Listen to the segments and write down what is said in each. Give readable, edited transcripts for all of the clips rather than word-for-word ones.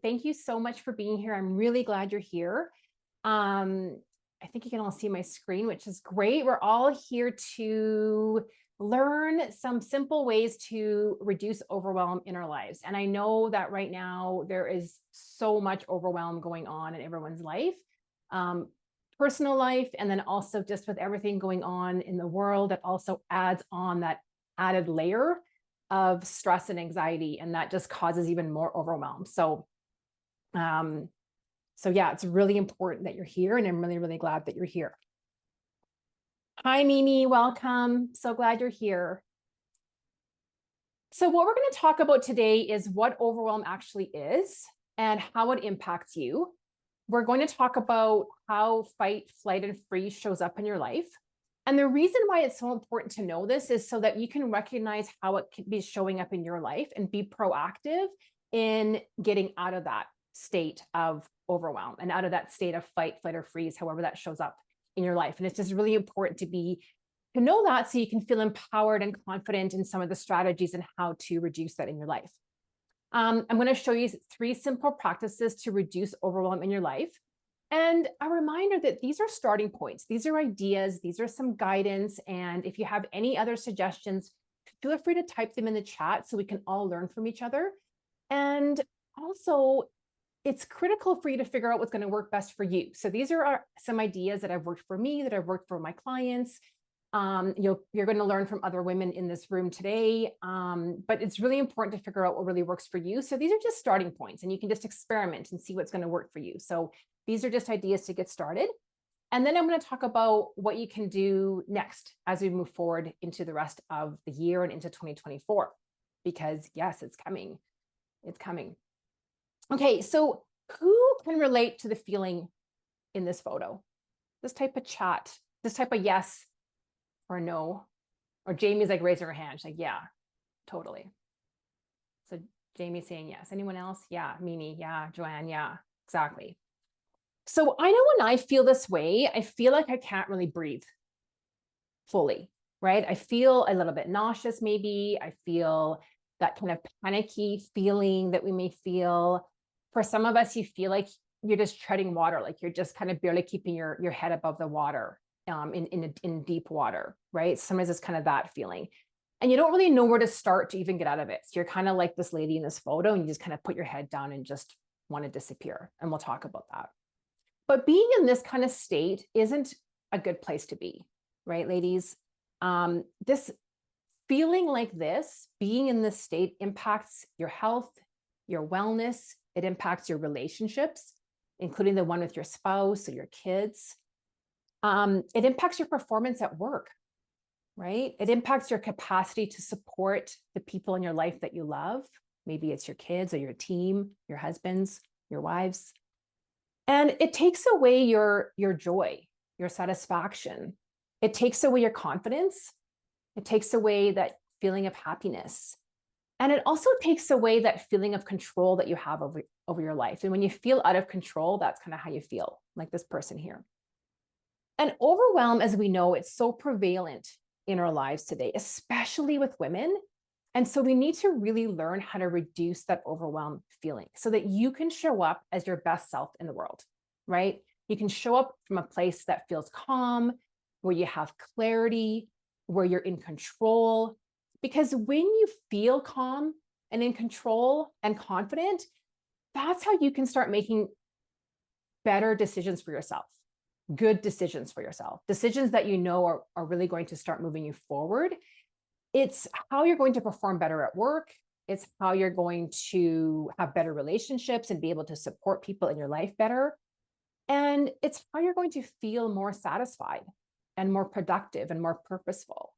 thank you so much for being here. I'm really glad you're here. I think you can all see my screen, which is great. We're all here to learn some simple ways to reduce overwhelm in our lives. And I know that right now there is so much overwhelm going on in everyone's life, personal life, and then also just with everything going on in the world, that also adds on that added layer of stress and anxiety, and that just causes even more overwhelm. So yeah, it's really important that you're here, and I'm really, really glad that you're here. Hi, Mimi, welcome. So glad you're here. So what we're going to talk about today is what overwhelm actually is and how it impacts you. We're going to talk about how fight, flight, and freeze shows up in your life. And the reason why it's so important to know this is so that you can recognize how it can be showing up in your life and be proactive in getting out of that state of overwhelm and out of that state of fight, flight, or freeze, however that shows up in your life. And it's just really important to know that so you can feel empowered and confident in some of the strategies and how to reduce that in your life. I'm going to show you 3 simple practices to reduce overwhelm in your life. And a reminder that these are starting points. These are ideas. These are some guidance. And if you have any other suggestions, feel free to type them in the chat so we can all learn from each other. And also, it's critical for you to figure out what's going to work best for you. So these are some ideas that have worked for me, that have worked for my clients. You're going to learn from other women in this room today, but it's really important to figure out what really works for you. So these are just starting points, and you can just experiment and see what's going to work for you. So these are just ideas to get started. And then I'm going to talk about what you can do next as we move forward into the rest of the year and into 2024, because yes, it's coming. It's coming. Okay, so who can relate to the feeling in this photo? This type of chat, this type of yes or no, or Jamie's like raising her hand. She's like, yeah, totally. So Jamie's saying yes. Anyone else? Yeah, Mimi, yeah, Joanne, yeah, exactly. So I know when I feel this way, I feel like I can't really breathe fully, right? I feel a little bit nauseous, maybe. I feel that kind of panicky feeling that we may feel. For some of us, you feel like you're just treading water, like you're just kind of barely keeping your head above the water in deep water, right? Sometimes it's kind of that feeling. And you don't really know where to start to even get out of it. So you're kind of like this lady in this photo, and you just kind of put your head down and just want to disappear. And we'll talk about that. But being in this kind of state isn't a good place to be, right, ladies? This feeling like this, being in this state, impacts your health, your wellness. It impacts your relationships, including the one with your spouse or your kids. It impacts your performance at work, right? It impacts your capacity to support the people in your life that you love. Maybe it's your kids or your team, your husbands, your wives. And it takes away your joy, your satisfaction. It takes away your confidence. It takes away that feeling of happiness. And it also takes away that feeling of control that you have over your life. And when you feel out of control, that's kind of how you feel, like this person here. And overwhelm, as we know, it's so prevalent in our lives today, especially with women. And so we need to really learn how to reduce that overwhelm feeling so that you can show up as your best self in the world, right? You can show up from a place that feels calm, where you have clarity, where you're in control. Because when you feel calm and in control and confident, that's how you can start making better decisions for yourself, good decisions for yourself, decisions that you know are really going to start moving you forward. It's how you're going to perform better at work. It's how you're going to have better relationships and be able to support people in your life better. And it's how you're going to feel more satisfied and more productive and more purposeful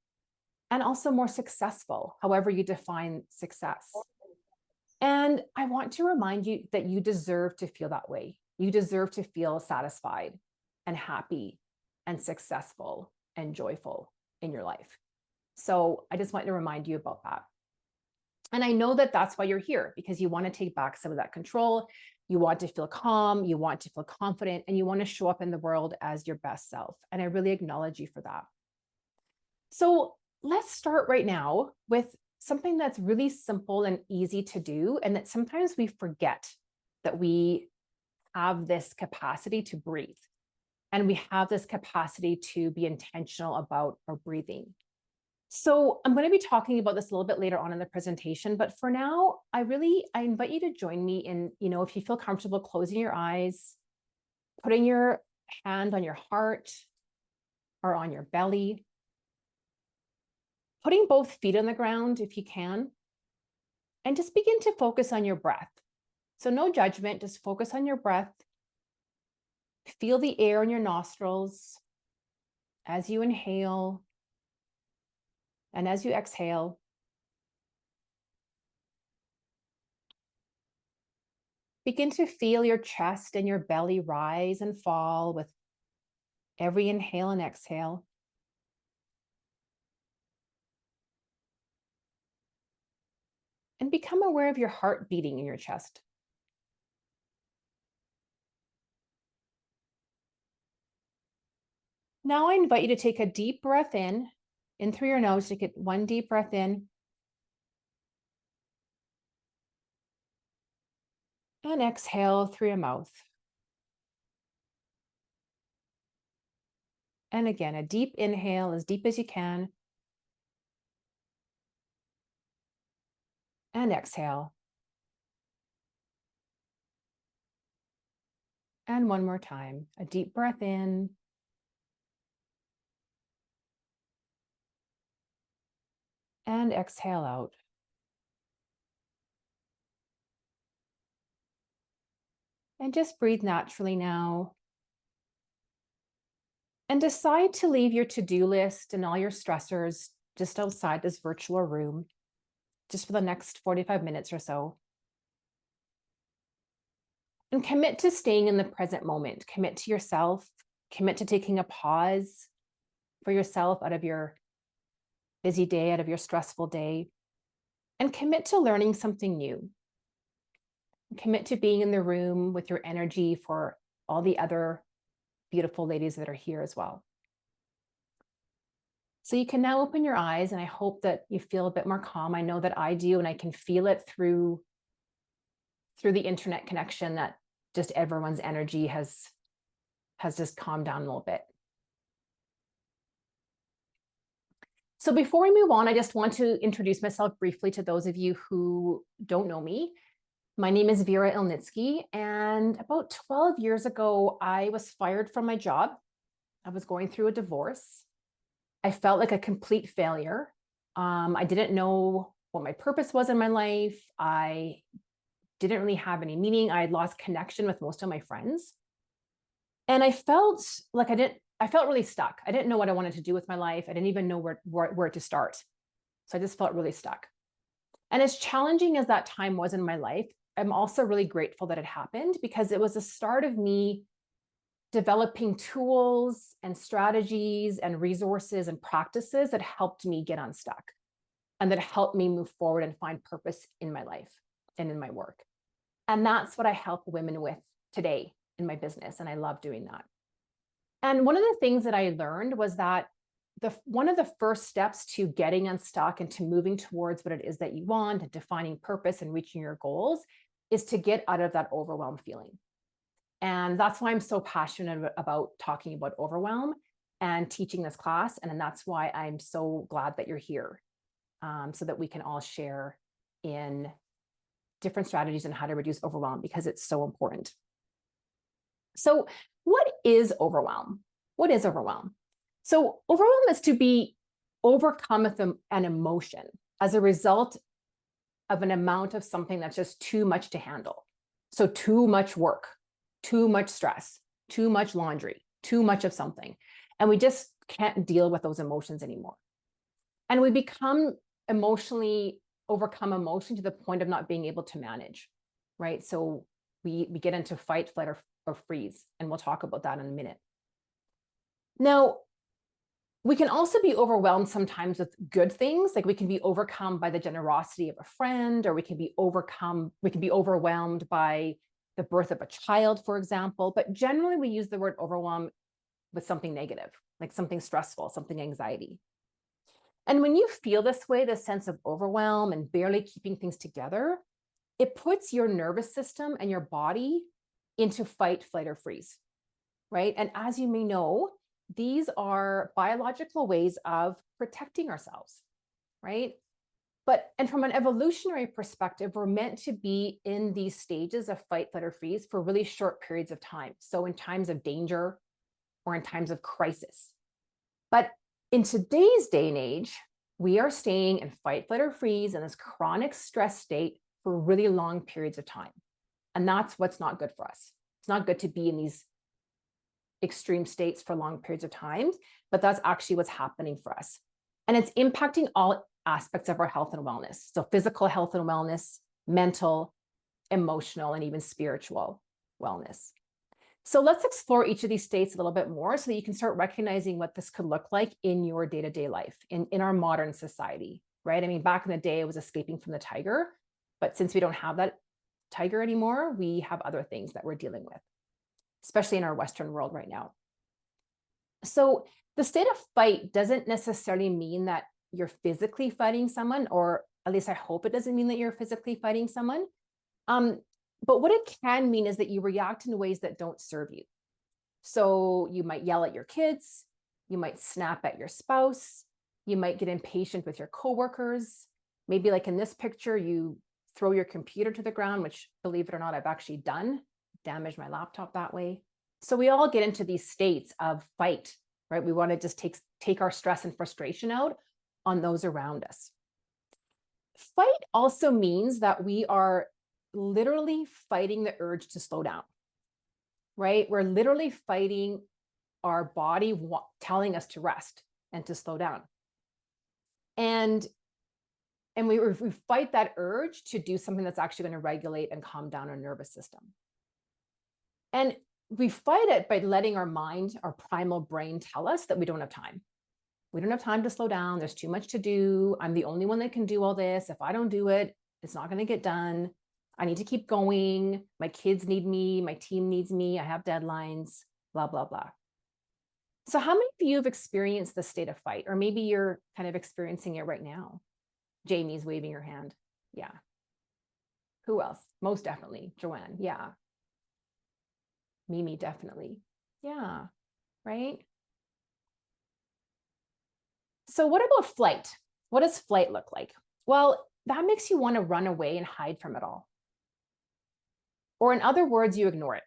and also more successful, however you define success. And I want to remind you that you deserve to feel that way. You deserve to feel satisfied and happy and successful and joyful in your life. So I just want to remind you about that. And I know that that's why you're here, because you want to take back some of that control. You want to feel calm, you want to feel confident, and you want to show up in the world as your best self. And I really acknowledge you for that. So let's start right now with something that's really simple and easy to do, and that sometimes we forget that we have this capacity to breathe. And we have this capacity to be intentional about our breathing. So I'm going to be talking about this a little bit later on in the presentation, but for now, I invite you to join me in, if you feel comfortable closing your eyes, putting your hand on your heart or on your belly, putting both feet on the ground if you can, and just begin to focus on your breath. So no judgment, just focus on your breath. Feel the air in your nostrils as you inhale and as you exhale. Begin to feel your chest and your belly rise and fall with every inhale and exhale. And become aware of your heart beating in your chest. Now I invite you to take a deep breath in through your nose. Take it one deep breath in. And exhale through your mouth. And again, a deep inhale, as deep as you can. And exhale. And one more time, a deep breath in. And exhale out. And just breathe naturally now. And decide to leave your to-do list and all your stressors just outside this virtual room, just for the next 45 minutes or so. And commit to staying in the present moment. Commit to yourself. Commit to taking a pause for yourself out of your busy day, out of your stressful day. And commit to learning something new. Commit to being in the room with your energy for all the other beautiful ladies that are here as well. So you can now open your eyes, and I hope that you feel a bit more calm. I know that I do, and I can feel it through the internet connection that just everyone's energy has just calmed down a little bit. So before we move on, I just want to introduce myself briefly to those of you who don't know me. My name is Vera Ilnitsky, and about 12 years ago, I was fired from my job. I was going through a divorce. I felt like a complete failure. I didn't know what my purpose was in my life. I didn't really have any meaning. I had lost connection with most of my friends. And I felt like I felt really stuck. I didn't know what I wanted to do with my life. I didn't even know where to start. So I just felt really stuck. And as challenging as that time was in my life, I'm also really grateful that it happened, because it was the start of me developing tools and strategies and resources and practices that helped me get unstuck and that helped me move forward and find purpose in my life and in my work. And that's what I help women with today in my business. And I love doing that. And one of the things that I learned was that one of the first steps to getting unstuck and to moving towards what it is that you want and defining purpose and reaching your goals is to get out of that overwhelm feeling. And that's why I'm so passionate about talking about overwhelm and teaching this class. And that's why I'm so glad that you're here, so that we can all share in different strategies on how to reduce overwhelm, because it's so important. So what is overwhelm? What is overwhelm? So overwhelm is to be overcome with an emotion as a result of an amount of something that's just too much to handle. So too much work, too much stress, too much laundry, too much of something. And we just can't deal with those emotions anymore. And we become overcome emotion to the point of not being able to manage, right? So we get into fight, flight, or freeze. And we'll talk about that in a minute. Now, we can also be overwhelmed sometimes with good things. Like we can be overcome by the generosity of a friend, or we can be overwhelmed by the birth of a child, for example. But generally we use the word overwhelm with something negative, like something stressful, something anxiety. And when you feel this way, this sense of overwhelm and barely keeping things together, it puts your nervous system and your body into fight, flight, or freeze, right? And as you may know, these are biological ways of protecting ourselves, right? And from an evolutionary perspective, we're meant to be in these stages of fight, flight, or freeze for really short periods of time. So in times of danger or in times of crisis. But in today's day and age, we are staying in fight, flight, or freeze in this chronic stress state for really long periods of time. And that's what's not good for us. It's not good to be in these extreme states for long periods of time, but that's actually what's happening for us. And it's impacting all aspects of our health and wellness. So physical health and wellness, mental, emotional, and even spiritual wellness. So let's explore each of these states a little bit more so that you can start recognizing what this could look like in your day-to-day life, in our modern society, right? I mean, back in the day, it was escaping from the tiger, but since we don't have that tiger anymore, we have other things that we're dealing with, especially in our Western world right now. So the state of fight doesn't necessarily mean that you're physically fighting someone, or at least I hope it doesn't mean that you're physically fighting someone. But what it can mean is that you react in ways that don't serve you. So you might yell at your kids, you might snap at your spouse, you might get impatient with your coworkers. Maybe like in this picture, you throw your computer to the ground, which, believe it or not, I've actually done, damaged my laptop that way. So we all get into these states of fight, right? We want to just take our stress and frustration out on those around us. Fight also means that we are literally fighting the urge to slow down, right? We're literally fighting our body telling us to rest and to slow down. And we fight that urge to do something that's actually going to regulate and calm down our nervous system. And we fight it by letting our mind, our primal brain, tell us that we don't have time. We don't have time to slow down. There's too much to do. I'm the only one that can do all this. If I don't do it, it's not going to get done. I need to keep going. My kids need me. My team needs me. I have deadlines, blah, blah, blah. So how many of you have experienced the state of fight? Or maybe you're kind of experiencing it right now. Jamie's waving her hand. Yeah. Who else? Most definitely. Joanne. Yeah. Mimi, definitely. Yeah. Right? So what about flight? What does flight look like? Well, that makes you want to run away and hide from it all. Or in other words, you ignore it,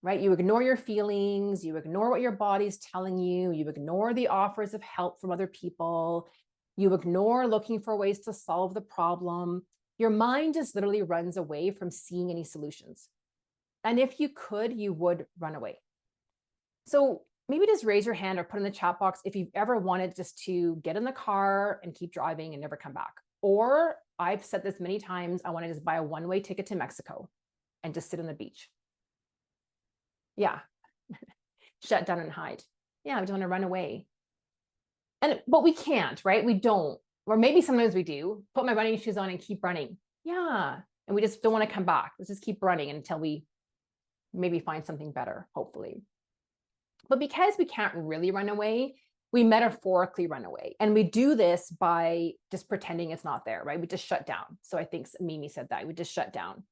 right? You ignore your feelings, you ignore what your body's telling you, you ignore the offers of help from other people, you ignore looking for ways to solve the problem. Your mind just literally runs away from seeing any solutions. And if you could, you would run away. So maybe just raise your hand or put in the chat box if you've ever wanted just to get in the car and keep driving and never come back. Or I've said this many times, I want to just buy a one-way ticket to Mexico and just sit on the beach. Yeah. Shut down and hide. Yeah, we don't want to run away. But we can't, right? We don't. Or maybe sometimes we do. Put my running shoes on and keep running. Yeah. And we just don't want to come back. Let's just keep running until we maybe find something better, hopefully. But because we can't really run away, we metaphorically run away. And we do this by just pretending it's not there, right? We just shut down. So I think Mimi said that. We just shut down.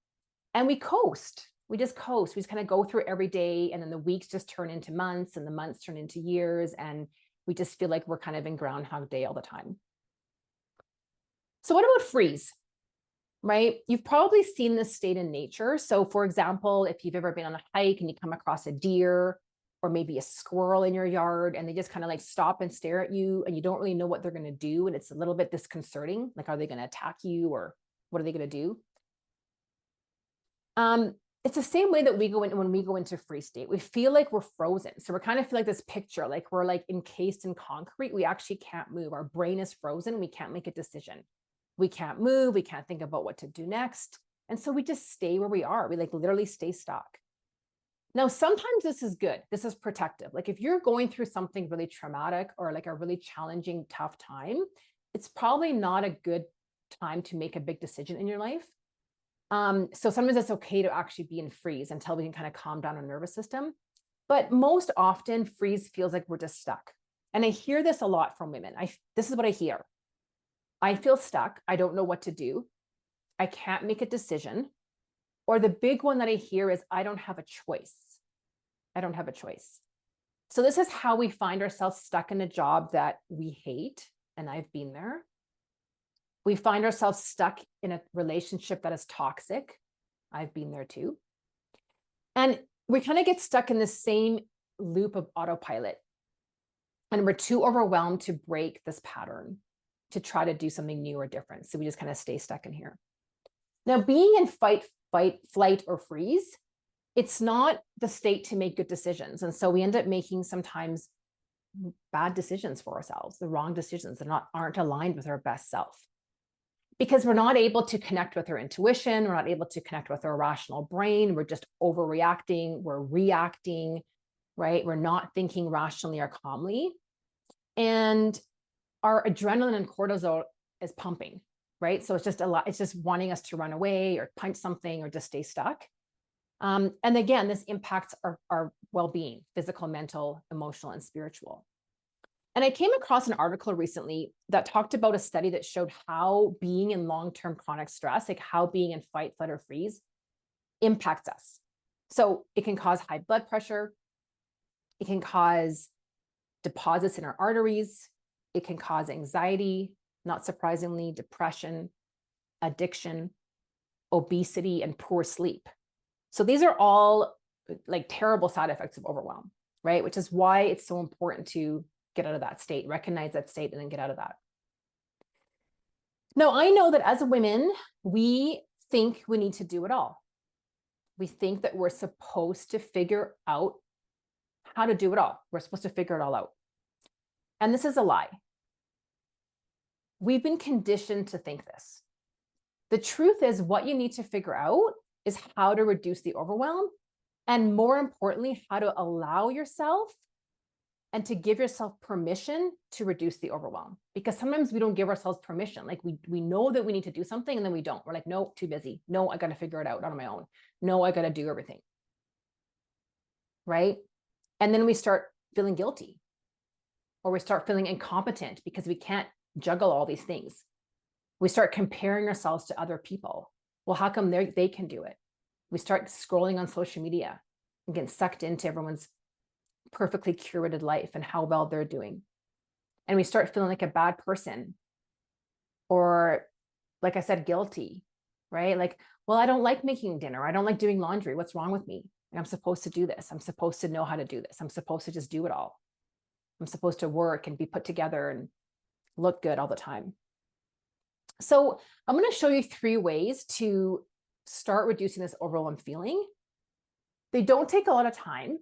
And we coast. We just coast. We just kind of go through every day. And then the weeks just turn into months and the months turn into years. And we just feel like we're kind of in Groundhog Day all the time. So what about freeze? Right? You've probably seen this state in nature. So for example, if you've ever been on a hike and you come across a deer or maybe a squirrel in your yard and they just kind of like stop and stare at you and you don't really know what they're going to do. And it's a little bit disconcerting. Like, are they going to attack you or what are they going to do? It's the same way that we go in when we go into freeze state. We feel like we're frozen. So we're kind of feel like this picture, like we're like encased in concrete. We actually can't move. Our brain is frozen. We can't make a decision. We can't move. We can't think about what to do next. And so we just stay where we are. We like literally stay stuck. Now, sometimes this is good. This is protective. Like if you're going through something really traumatic or like a really challenging, tough time, it's probably not a good time to make a big decision in your life. So sometimes it's okay to actually be in freeze until we can kind of calm down our nervous system. But most often freeze feels like we're just stuck. And I hear this a lot from women. This is what I hear. I feel stuck. I don't know what to do. I can't make a decision. Or the big one that I hear is, I don't have a choice. I don't have a choice. So this is how we find ourselves stuck in a job that we hate. And I've been there. We find ourselves stuck in a relationship that is toxic. I've been there too. And we kind of get stuck in the same loop of autopilot. And we're too overwhelmed to break this pattern, to try to do something new or different. So we just kind of stay stuck in here. Now, being in fight, flight, or freeze, it's not the state to make good decisions. And so we end up making sometimes bad decisions for ourselves, the wrong decisions that aren't aligned with our best self. Because we're not able to connect with our intuition, we're not able to connect with our rational brain, we're just overreacting, we're reacting, right? We're not thinking rationally or calmly. And our adrenaline and cortisol is pumping, right? So it's just a lot, it's just wanting us to run away or punch something or just stay stuck. And again, this impacts our well-being, physical, mental, emotional, and spiritual. And I came across an article recently that talked about a study that showed how being in long-term chronic stress, like how being in fight, flight, or freeze impacts us. So it can cause high blood pressure. It can cause deposits in our arteries. It can cause anxiety, not surprisingly, depression, addiction, obesity, and poor sleep. So these are all like terrible side effects of overwhelm, right? Which is why it's so important to get out of that state, recognize that state, and then get out of that. Now, I know that as women, we think we need to do it all. We think that we're supposed to figure out how to do it all. We're supposed to figure it all out. And this is a lie. We've been conditioned to think this. The truth is, what you need to figure out is how to reduce the overwhelm, and more importantly, how to allow yourself and to give yourself permission to reduce the overwhelm. Because sometimes we don't give ourselves permission. Like we know that we need to do something and then we don't. We're like, no, too busy. No, I got to figure it out on my own. No, I got to do everything. Right? And then we start feeling guilty, or we start feeling incompetent because we can't juggle all these things. We start comparing ourselves to other people. Well, how come they can do it? We start scrolling on social media and get sucked into everyone's perfectly curated life and how well they're doing. And we start feeling like a bad person, or like I said, guilty, right? Like, well, I don't like making dinner. I don't like doing laundry. What's wrong with me? And I'm supposed to do this. I'm supposed to know how to do this. I'm supposed to just do it all. I'm supposed to work and be put together and look good all the time. So I'm going to show you 3 ways to start reducing this overwhelm feeling. They don't take a lot of time,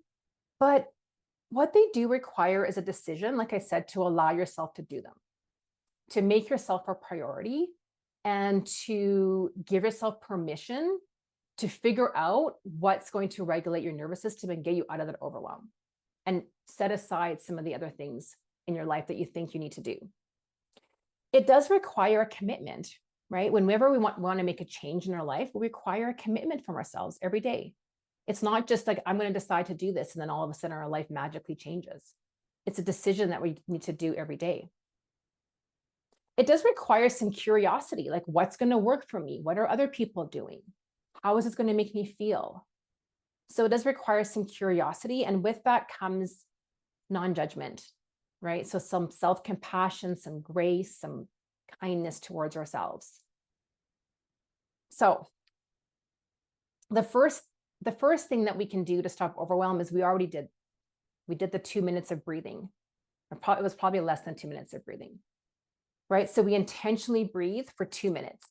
but what they do require is a decision, like I said, to allow yourself to do them, to make yourself a priority, and to give yourself permission to figure out what's going to regulate your nervous system and get you out of that overwhelm, and set aside some of the other things in your life that you think you need to do. It does require a commitment, right? Whenever we want to make a change in our life, we require a commitment from ourselves every day. It's not just like, I'm going to decide to do this, and then all of a sudden our life magically changes. It's a decision that we need to do every day. It does require some curiosity, like what's going to work for me? What are other people doing? How is this going to make me feel? So it does require some curiosity, and with that comes non-judgment, right? So some self-compassion, some grace, some kindness towards ourselves. So the first thing that we can do to stop overwhelm is we did the 2 minutes of breathing. It was probably less than 2 minutes of breathing, right? So we intentionally breathe for 2 minutes.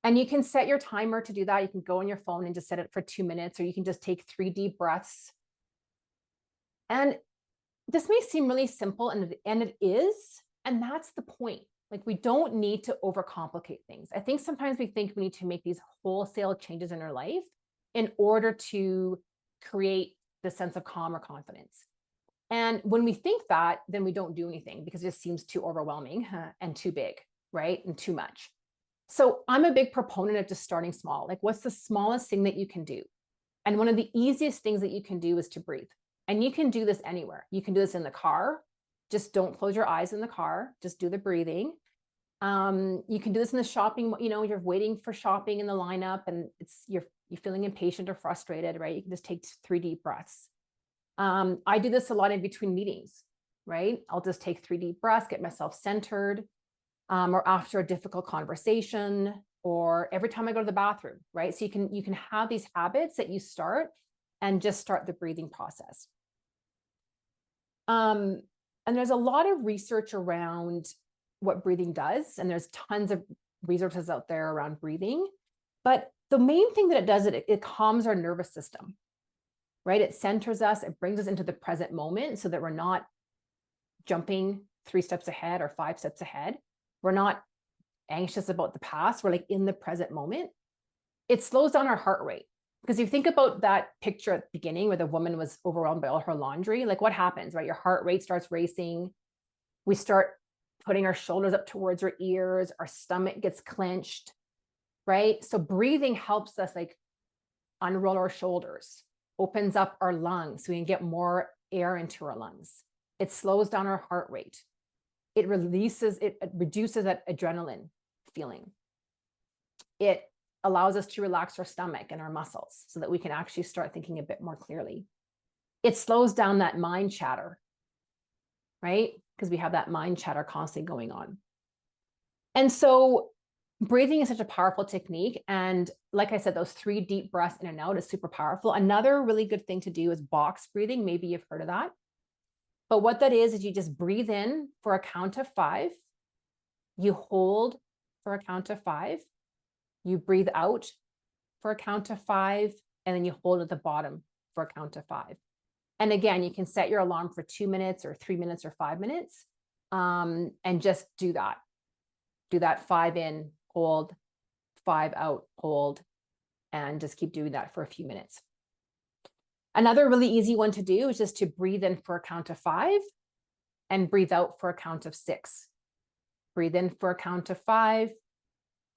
And you can set your timer to do that. You can go on your phone and just set it for 2 minutes, or you can just take 3 deep breaths. And this may seem really simple, and it is, and that's the point. Like, we don't need to overcomplicate things. I think sometimes we think we need to make these wholesale changes in our life in order to create the sense of calm or confidence. And when we think that, then we don't do anything because it just seems too overwhelming and too big, right? And too much. So I'm a big proponent of just starting small. Like, what's the smallest thing that you can do? And one of the easiest things that you can do is to breathe. And you can do this anywhere. You can do this in the car. Just don't close your eyes in the car. Just do the breathing. You can do this in the shopping, you're waiting for shopping in the lineup and you're feeling impatient or frustrated, right? You can just take 3 deep breaths. I do this a lot in between meetings, right? I'll just take 3 deep breaths, get myself centered, or after a difficult conversation, or every time I go to the bathroom, right? So you can have these habits that you start and just start the breathing process. And there's a lot of research around what breathing does, and there's tons of resources out there around breathing. But the main thing that it does, it calms our nervous system, right? It centers us, it brings us into the present moment so that we're not jumping 3 steps ahead or 5 steps ahead. We're not anxious about the past. We're like in the present moment. It slows down our heart rate. Because if you think about that picture at the beginning where the woman was overwhelmed by all her laundry, like what happens, right? Your heart rate starts racing. We start putting our shoulders up towards our ears. Our stomach gets clenched, right? So breathing helps us like unroll our shoulders, opens up our lungs so we can get more air into our lungs. It slows down our heart rate. It reduces that adrenaline feeling. It allows us to relax our stomach and our muscles so that we can actually start thinking a bit more clearly. It slows down that mind chatter, right? Because we have that mind chatter constantly going on. And so breathing is such a powerful technique. And like I said, those 3 deep breaths in and out is super powerful. Another really good thing to do is box breathing. Maybe you've heard of that. But what that is you just breathe in for a count of 5. You hold for a count of 5. You breathe out for a count of 5, and then you hold at the bottom for a count of 5. And again, you can set your alarm for 2 minutes or 3 minutes or 5 minutes, and just do that. Do that 5 in, hold, 5 out, hold, and just keep doing that for a few minutes. Another really easy one to do is just to breathe in for a count of 5 and breathe out for a count of 6. Breathe in for a count of 5,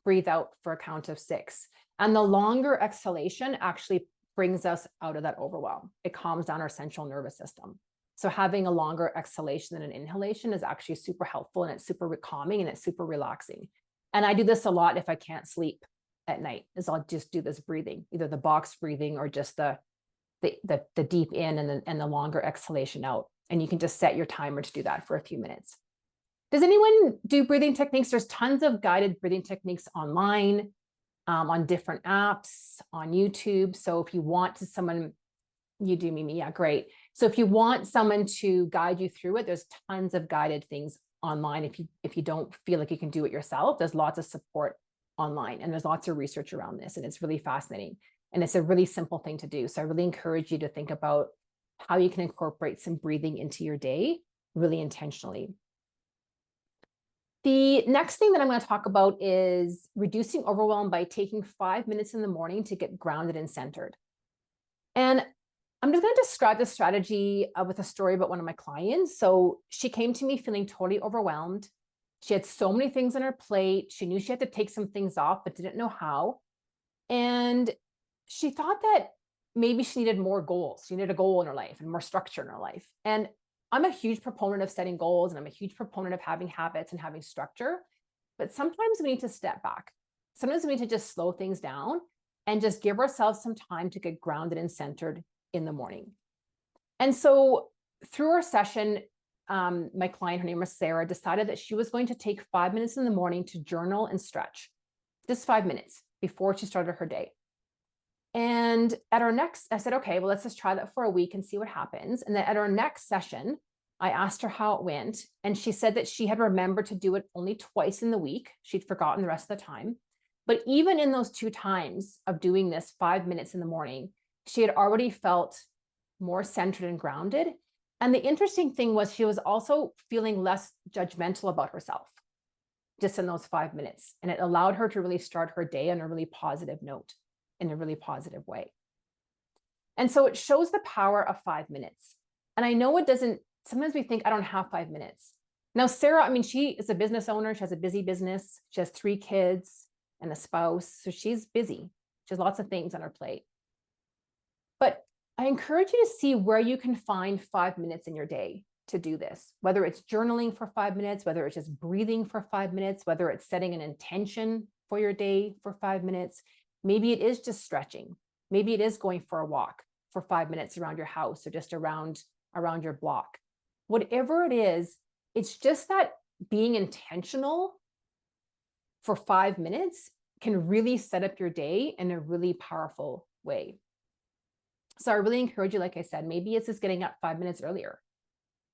breathe out for a count of 6. And the longer exhalation actually brings us out of that overwhelm. It calms down our central nervous system. So having a longer exhalation than an inhalation is actually super helpful, and it's super calming and it's super relaxing. And I do this a lot if I can't sleep at night, is I'll just do this breathing, either the box breathing or just the deep in and the longer exhalation out. And you can just set your timer to do that for a few minutes. Does anyone do breathing techniques? There's tons of guided breathing techniques online, on different apps, on YouTube. So if you want you do, Mimi, yeah, great. So if you want someone to guide you through it, there's tons of guided things online. If you don't feel like you can do it yourself, there's lots of support online, and there's lots of research around this, and it's really fascinating. And it's a really simple thing to do. So I really encourage you to think about how you can incorporate some breathing into your day really intentionally. The next thing that I'm going to talk about is reducing overwhelm by taking 5 minutes in the morning to get grounded and centered. And I'm just going to describe the strategy with a story about one of my clients. So she came to me feeling totally overwhelmed. She had so many things on her plate. She knew she had to take some things off, but didn't know how. And she thought that maybe she needed more goals. She needed a goal in her life and more structure in her life. And I'm a huge proponent of setting goals, and I'm a huge proponent of having habits and having structure. But sometimes we need to step back. Sometimes we need to just slow things down and just give ourselves some time to get grounded and centered in the morning. And so through our session, my client, her name was Sarah, decided that she was going to take 5 minutes in the morning to journal and stretch, just 5 minutes before she started her day. And I said, okay, well, let's just try that for a week and see what happens. And then at our next session, I asked her how it went. And she said that she had remembered to do it only twice in the week. She'd forgotten the rest of the time. But even in those 2 times of doing this 5 minutes in the morning, she had already felt more centered and grounded. And the interesting thing was she was also feeling less judgmental about herself just in those 5 minutes. And it allowed her to really start her day on a really positive note, in a really positive way. And so it shows the power of 5 minutes. And I know it doesn't, sometimes we think I don't have 5 minutes. Now, Sarah, I mean, she is a business owner. She has a busy business. She has 3 kids and a spouse. So she's busy. She has lots of things on her plate. But I encourage you to see where you can find 5 minutes in your day to do this, whether it's journaling for 5 minutes, whether it's just breathing for 5 minutes, whether it's setting an intention for your day for 5 minutes. Maybe it is just stretching. Maybe it is going for a walk for 5 minutes around your house or just around your block. Whatever it is, it's just that being intentional for 5 minutes can really set up your day in a really powerful way. So I really encourage you, like I said, maybe it's just getting up 5 minutes earlier,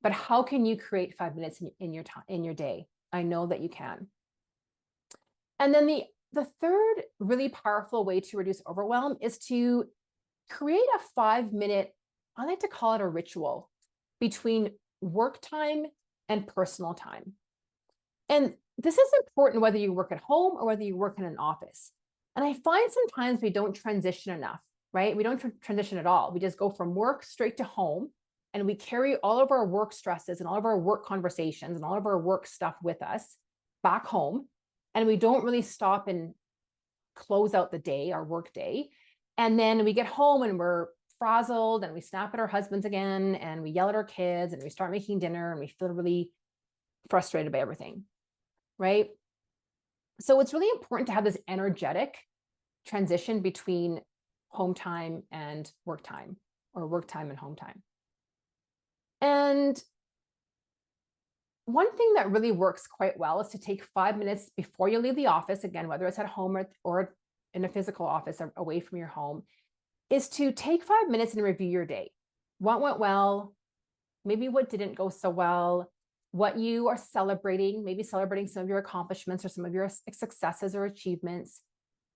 but how can you create 5 minutes in your time, in your day? I know that you can. And then the third really powerful way to reduce overwhelm is to create a 5-minute, I like to call it a ritual between work time and personal time. And this is important whether you work at home or whether you work in an office. And I find sometimes we don't transition enough, right? We don't transition at all. We just go from work straight to home, and we carry all of our work stresses and all of our work conversations and all of our work stuff with us back home. And we don't really stop and close out the day, our work day. And then we get home and we're frazzled and we snap at our husbands again and we yell at our kids and we start making dinner and we feel really frustrated by everything, right? So it's really important to have this energetic transition between home time and work time, or work time and home time. And one thing that really works quite well is to take 5 minutes before you leave the office, again, whether it's at home or in a physical office or away from your home, is to take 5 minutes and review your day. What went well, maybe what didn't go so well, what you are celebrating, maybe celebrating some of your accomplishments or some of your successes or achievements.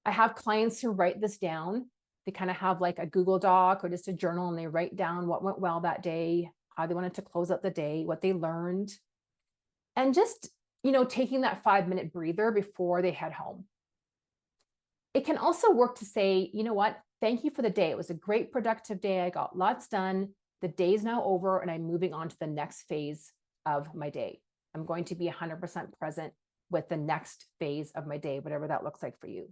I have clients who write this down. They kind of have like a Google Doc or just a journal, and they write down what went well that day, how they wanted to close out the day, what they learned, and just, taking that 5-minute breather before they head home. It can also work to say, you know what, thank you for the day. It was a great productive day. I got lots done. The day is now over and I'm moving on to the next phase of my day. I'm going to be 100% present with the next phase of my day, whatever that looks like for you.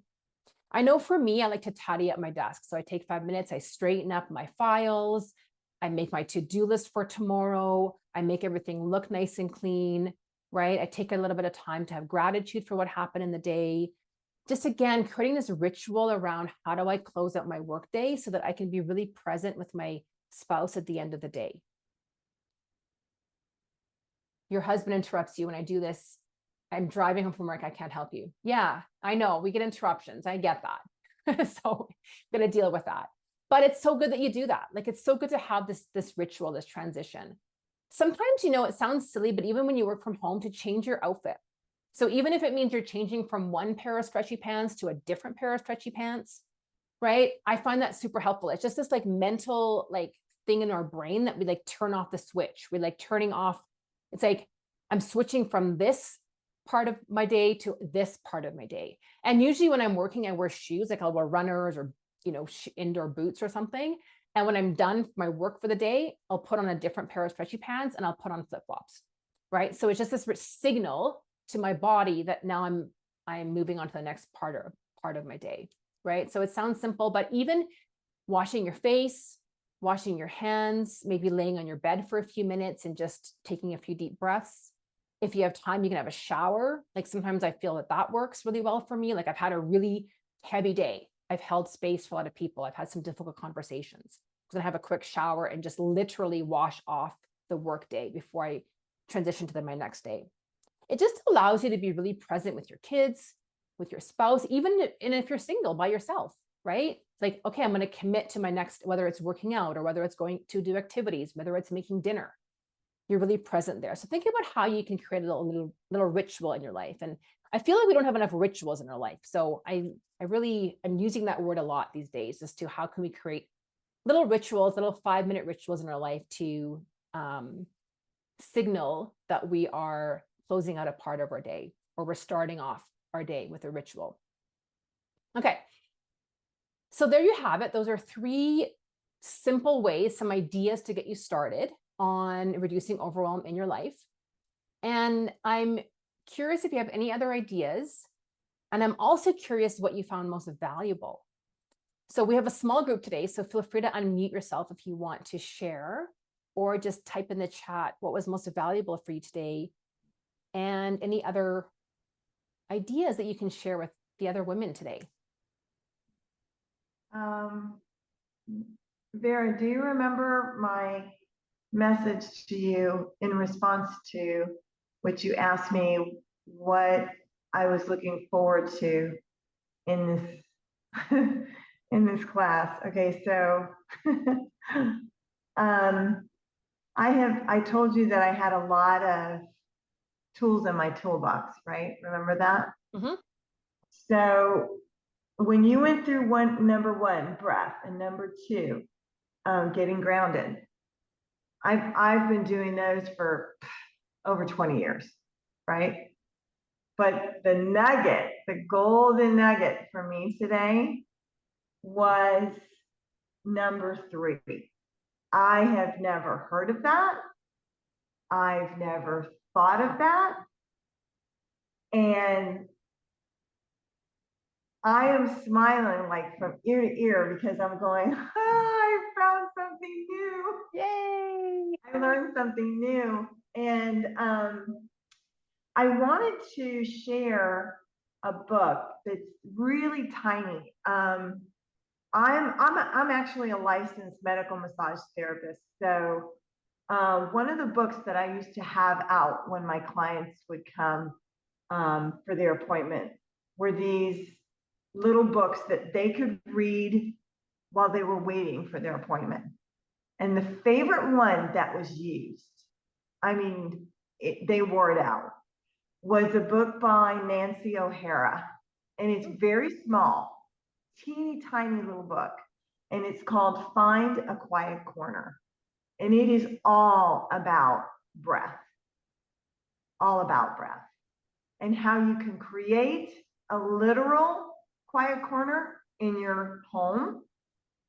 I know for me, I like to tidy up my desk. So I take 5 minutes, I straighten up my files, I make my to-do list for tomorrow, I make everything look nice and clean, right? I take a little bit of time to have gratitude for what happened in the day. Just again, creating this ritual around how do I close out my workday so that I can be really present with my spouse at the end of the day. Your husband interrupts you when I do this. I'm driving home from work, I can't help you. Yeah, I know, we get interruptions. I get that. So I'm gonna deal with that. But it's so good that you do that. Like, it's so good to have this ritual, this transition. Sometimes, it sounds silly, but even when you work from home, to change your outfit. So even if it means you're changing from one pair of stretchy pants to a different pair of stretchy pants, right? I find that super helpful. It's just this like mental thing in our brain that we turn off the switch. We turning off. It's like, I'm switching from this part of my day to this part of my day. And usually when I'm working, I wear shoes, I'll wear runners or, indoor boots or something. And when I'm done my work for the day, I'll put on a different pair of stretchy pants and I'll put on flip-flops, right? So it's just this signal to my body that now I'm moving on to the next part of my day, right? So it sounds simple, but even washing your face, washing your hands, maybe laying on your bed for a few minutes and just taking a few deep breaths. If you have time, you can have a shower. Sometimes I feel that works really well for me. I've had a really heavy day. I've held space for a lot of people. I've had some difficult conversations. I'm gonna have a quick shower and just literally wash off the work day before I transition to my next day. It just allows you to be really present with your kids, with your spouse, even if you're single by yourself, right? It's like, okay, I'm going to commit to my next, whether it's working out or whether it's going to do activities, whether it's making dinner. You're really present there. So think about how you can create a little ritual in your life. And I feel like we don't have enough rituals in our life. So I'm using that word a lot these days as to how can we create little rituals, little 5-minute rituals in our life to signal that we are closing out a part of our day, or we're starting off our day with a ritual. Okay. So there you have it. Those are 3 simple ways, some ideas to get you started on reducing overwhelm in your life. And I'm curious if you have any other ideas. And I'm also curious what you found most valuable. So we have a small group today, so feel free to unmute yourself if you want to share or just type in the chat what was most valuable for you today, and any other ideas that you can share with the other women today. Vera, do you remember my message to you in response to what you asked me, what I was looking forward to in this in this class? Okay, so I told you that I had a lot of tools in my toolbox, right? Remember that? Mm-hmm. So when you went through number one, breath, and number two, getting grounded, I've been doing those for over 20 years, right? But the nugget, the golden nugget for me today was number three. I have never heard of that. I've never thought of that. And I am smiling like from ear to ear because I'm going, I found something new. Yay! I learned something new. And I wanted to share a book that's really tiny. I'm actually a licensed medical massage therapist. So one of the books that I used to have out when my clients would come for their appointment were these little books that they could read while they were waiting for their appointment. And the favorite one that was used, I mean, they wore it out, was a book by Nancy O'Hara. And it's very small, teeny tiny little book. And it's called Find a Quiet Corner. And it is all about breath, and how you can create a literal quiet corner in your home,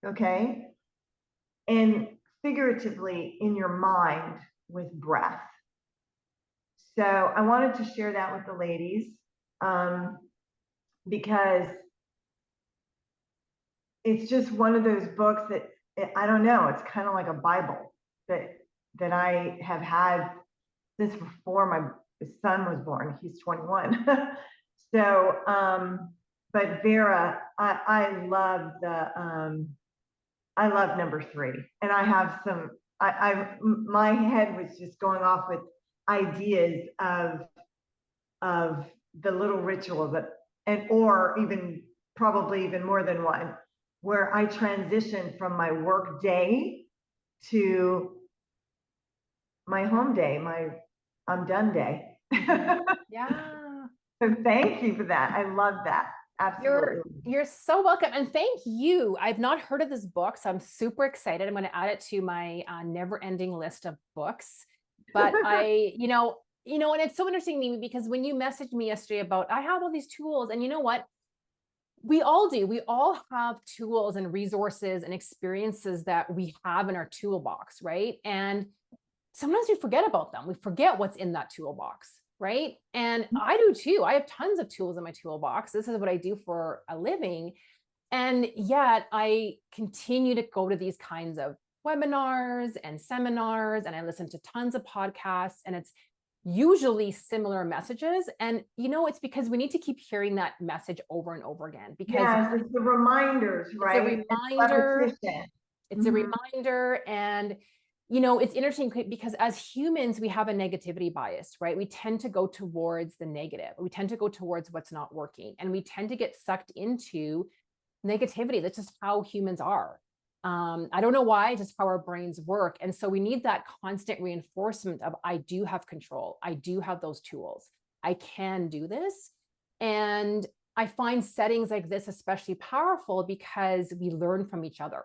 okay? And figuratively in your mind with breath. So I wanted to share that with the ladies because it's just one of those books that, I don't know, it's kind of like a Bible that I have had since before my son was born. He's 21. So, but Vera, I love number three, and I have some. My head was just going off with ideas of the little ritual that, or even probably even more than one, where I transition from my work day to my home day, my I'm done day. Yeah. So thank you for that. I love that. Absolutely. You're so welcome. And thank you. I've not heard of this book, so I'm super excited. I'm going to add it to my never-ending list of books. But and it's so interesting, Mimi, because when you messaged me yesterday about, I have all these tools, and you know what? We all do. We all have tools and resources and experiences that we have in our toolbox, right? And sometimes we forget about them. We forget what's in that toolbox, right? And I do too. I have tons of tools in my toolbox. This is what I do for a living. And yet I continue to go to these kinds of webinars and seminars, and I listen to tons of podcasts, and it's usually similar messages. And it's because we need to keep hearing that message over and over again, because yes, it's the reminders, right? It's a reminder. It's a Mm-hmm. reminder. And it's interesting because as humans, we have a negativity bias, right? We tend to go towards the negative. We tend to go towards what's not working, and we tend to get sucked into negativity. That's just how humans are. I don't know why, just how our brains work. And so we need that constant reinforcement of, I do have control. I do have those tools. I can do this. And I find settings like this especially powerful because we learn from each other.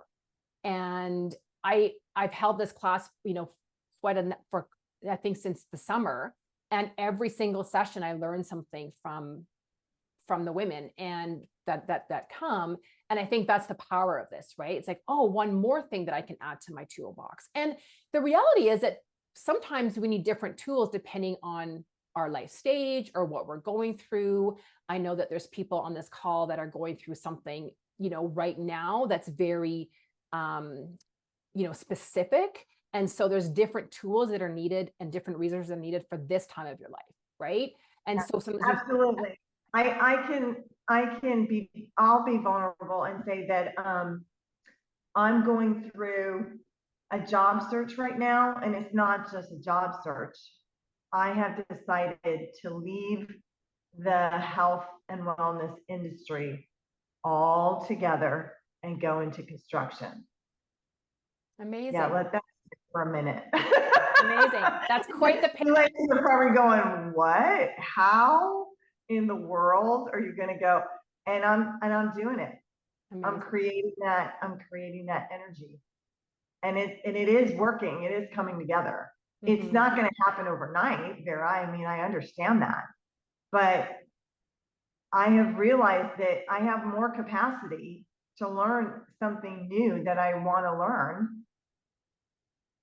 And I've held this class, for I think since the summer, and every single session I learn something from the women and that come. And I think that's the power of this, right? It's like, oh, one more thing that I can add to my toolbox. And the reality is that sometimes we need different tools depending on our life stage or what we're going through. I know that there's people on this call that are going through something, right now that's very, specific. And so there's different tools that are needed and different resources that are needed for this time of your life, right? And so sometimes Absolutely. I'll be vulnerable and say that I'm going through a job search right now, and it's not just a job search. I have decided to leave the health and wellness industry altogether and go into construction. amazing. Yeah, let that sit for a minute. Amazing. That's quite the You ladies are probably going, what? How in the world are you going to go? And I'm doing it. amazing. I'm creating that energy. And it is working. It is coming together. It's Mhm. not going to happen overnight, Vera. I mean, I understand that. But I have realized that I have more capacity to learn something new that I want to learn.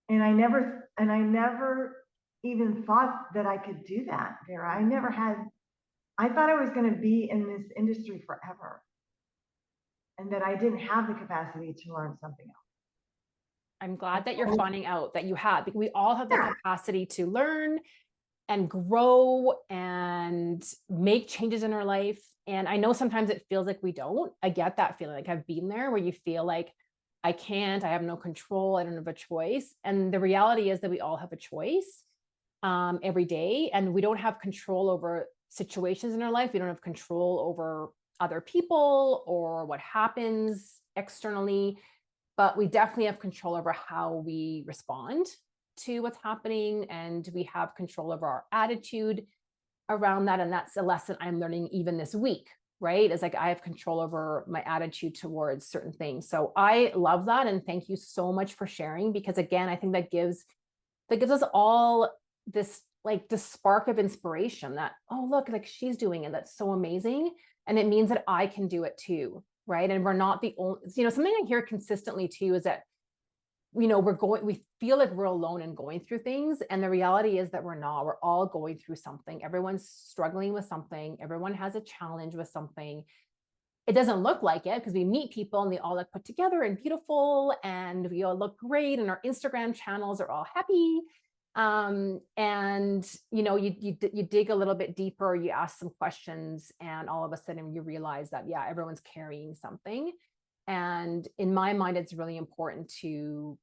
And I never even thought that I could do that, Vera. I thought I was going to be in this industry forever and that I didn't have the capacity to learn something else. I'm glad that you're finding out that you have, because we all have the capacity to learn and grow and make changes in our life. And I know sometimes it feels like we don't. I get that feeling. Like I've been there where you feel like I can't, I have no control, I don't have a choice. And the reality is that we all have a choice every day, and we don't have control over situations in our life. We don't have control over other people or what happens externally, but we definitely have control over how we respond to what's happening, and we have control over our attitude around that. And that's a lesson I'm learning even this week, right? It's like I have control over my attitude towards certain things. So I love that, and thank you so much for sharing, because again, I think that gives us all this like the spark of inspiration that, oh look, like she's doing it, that's so amazing, and it means that I can do it too, right? And we're not the only, something I hear consistently too is that we feel like we're alone in going through things, and the reality is that we're not. We're all going through something. Everyone's struggling with something. Everyone has a challenge with something. It doesn't look like it because we meet people and they all look put together and beautiful, and we all look great, and our Instagram channels are all happy. And you dig a little bit deeper, you ask some questions, and all of a sudden you realize that, yeah, everyone's carrying something. And in my mind, it's really important to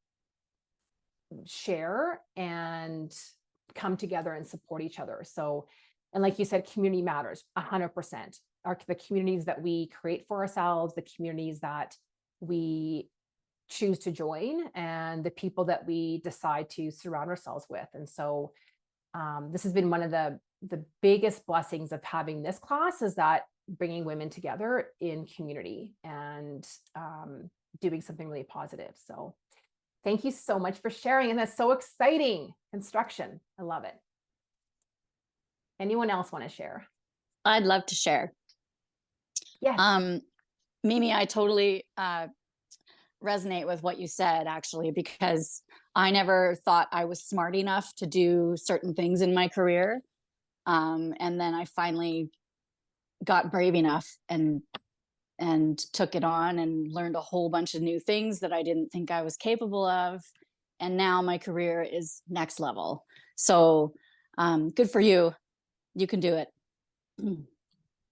share and come together and support each other. So, and like you said, community matters 100%. The communities that we create for ourselves, the communities that we choose to join, and the people that we decide to surround ourselves with. And so this has been one of the biggest blessings of having this class, is that bringing women together in community and doing something really positive. So thank you so much for sharing. And that's so exciting. Construction. I love it. Anyone else want to share? I'd love to share. Yes. Mimi, I totally resonate with what you said, actually, because I never thought I was smart enough to do certain things in my career. And then I finally got brave enough and took it on and learned a whole bunch of new things that I didn't think I was capable of. And now my career is next level. So good for you. You can do it.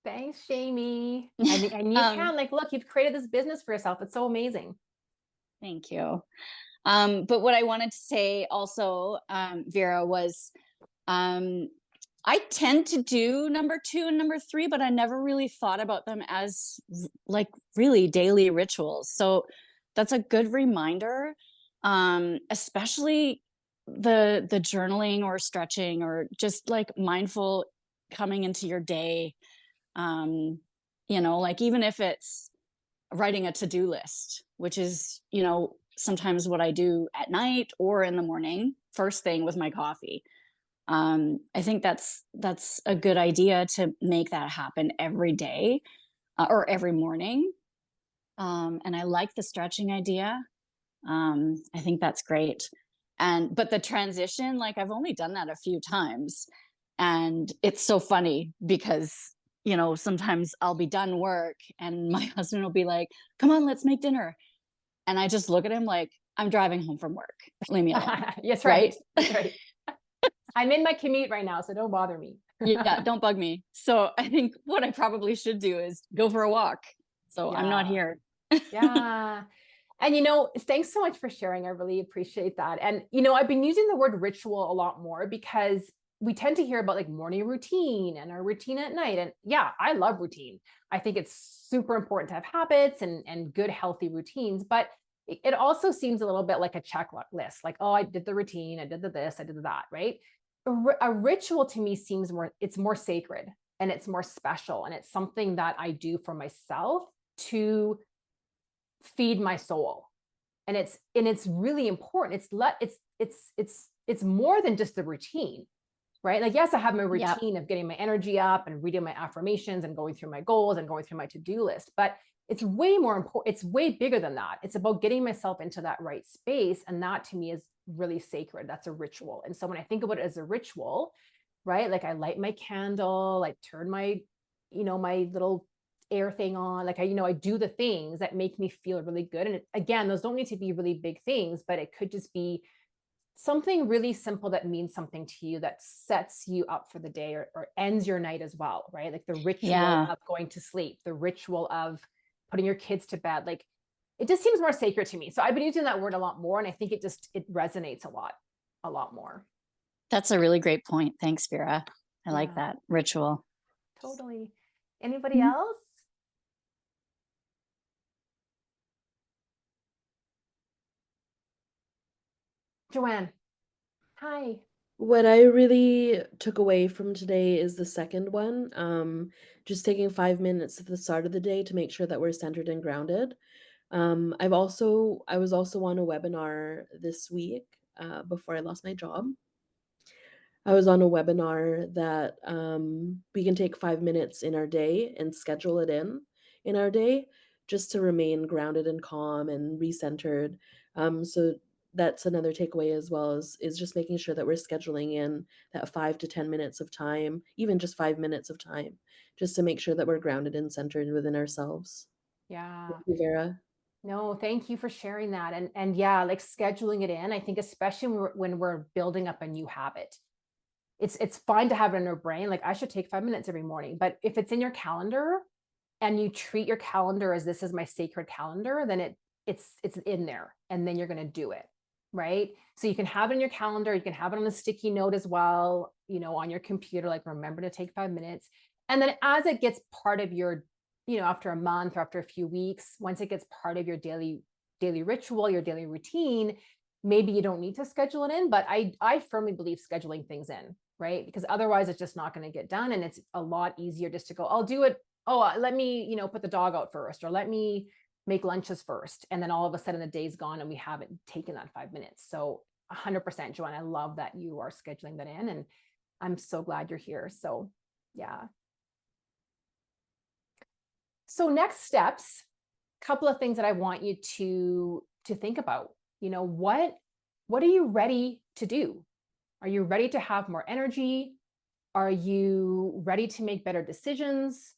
Thanks, Jamie. And you can, like, look, you've created this business for yourself. It's so amazing. Thank you. But what I wanted to say also, Vera, was I tend to do number 2 and number 3, but I never really thought about them as like really daily rituals. So that's a good reminder, especially the journaling or stretching or just like mindful coming into your day. Like even if it's writing a to-do list, which is, sometimes what I do at night or in the morning, first thing with my coffee. I think that's a good idea to make that happen every day or every morning. And I like the stretching idea. I think that's great. But the transition, like I've only done that a few times, and it's so funny because, sometimes I'll be done work and my husband will be like, come on, let's make dinner. And I just look at him like, I'm driving home from work. Leave me alone. Yes, right. Right? That's right. I'm in my commute right now, so don't bother me. Yeah, don't bug me. So I think what I probably should do is go for a walk. So I'm not Yeah. here. Yeah. And thanks so much for sharing. I really appreciate that. And I've been using the word ritual a lot more because we tend to hear about like morning routine and our routine at night. And yeah, I love routine. I think it's super important to have habits and good, healthy routines. But it also seems a little bit like a checklist, like, oh, I did the routine, I did the this, I did the that, right? A ritual to me seems it's more sacred and it's more special. And it's something that I do for myself to feed my soul. And it's really important. It's more than just the routine, right? Like, yes, I have my Yep. routine of getting my energy up and reading my affirmations and going through my goals and going through my to-do list, but it's way more important. It's way bigger than that. It's about getting myself into that right space. And that to me is really sacred. That's a ritual. And so when I think about it as a ritual, right? Like I light my candle, I turn my, my little air thing on, like I do the things that make me feel really good. And again, those don't need to be really big things, but it could just be something really simple that means something to you, that sets you up for the day or ends your night as well, right? Like the ritual Yeah. of going to sleep, the ritual of putting your kids to bed. Like it just seems more sacred to me. So I've been using that word a lot more. And I think it resonates a lot more. That's a really great point. Thanks, Vera. I like Yeah, that ritual. totally. Anybody Mhm. else? Joanne. Hi. What I really took away from today is the second one. Just taking 5 minutes at the start of the day to make sure that we're centered and grounded. I was also on a webinar this week before I lost my job. I was on a webinar that we can take 5 minutes in our day and schedule it in our day just to remain grounded and calm and recentered. So that's another takeaway as well is just making sure that we're scheduling in that 5 to 10 minutes of time, even just 5 minutes of time, just to make sure that we're grounded and centered within ourselves. Yeah. Thank you, Vera. No, thank you for sharing that. And yeah, like scheduling it in, I think especially when we're building up a new habit. It's fine to have it in our brain. Like I should take 5 minutes every morning, but if it's in your calendar and you treat your calendar as this is my sacred calendar, then it's in there and then you're going to do it. Right. So you can have it in your calendar. You can have it on a sticky note as well, on your computer, like remember to take 5 minutes. And then as it gets part of your, after a month or after a few weeks, once it gets part of your daily ritual, your daily routine, maybe you don't need to schedule it in, but I firmly believe scheduling things in, right? Because otherwise it's just not going to get done. And it's a lot easier just to go, I'll do it. Oh, let me, put the dog out first, or let me make lunches first. And then all of a sudden the day's gone and we haven't taken that 5 minutes. So 100%, Joanne, I love that you are scheduling that in, and I'm so glad you're here. So yeah. So next steps, a couple of things that I want you to think about. What are you ready to do? Are you ready to have more energy? Are you ready to make better decisions?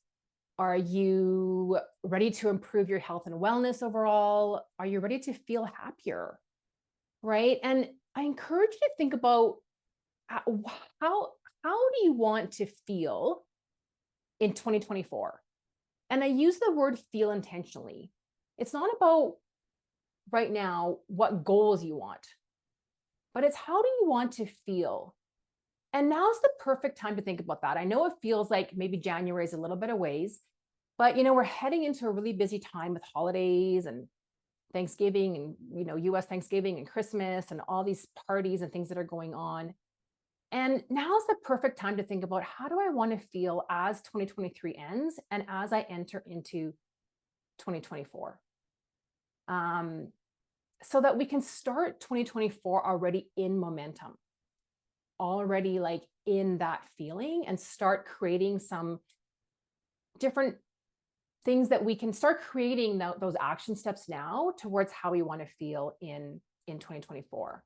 Are you ready to improve your health and wellness overall? Are you ready to feel happier? Right? And I encourage you to think about how do you want to feel in 2024? And I use the word feel intentionally. It's not about right now what goals you want, but it's how do you want to feel? And now's the perfect time to think about that. I know it feels like maybe January is a little bit of ways, but we're heading into a really busy time with holidays and Thanksgiving and US Thanksgiving and Christmas and all these parties and things that are going on. And now's the perfect time to think about how do I want to feel as 2023 ends and as I enter into 2024. So that we can start 2024 already in momentum, already like in that feeling, and start creating some different things that we can start creating those action steps now towards how we want to feel in 2024.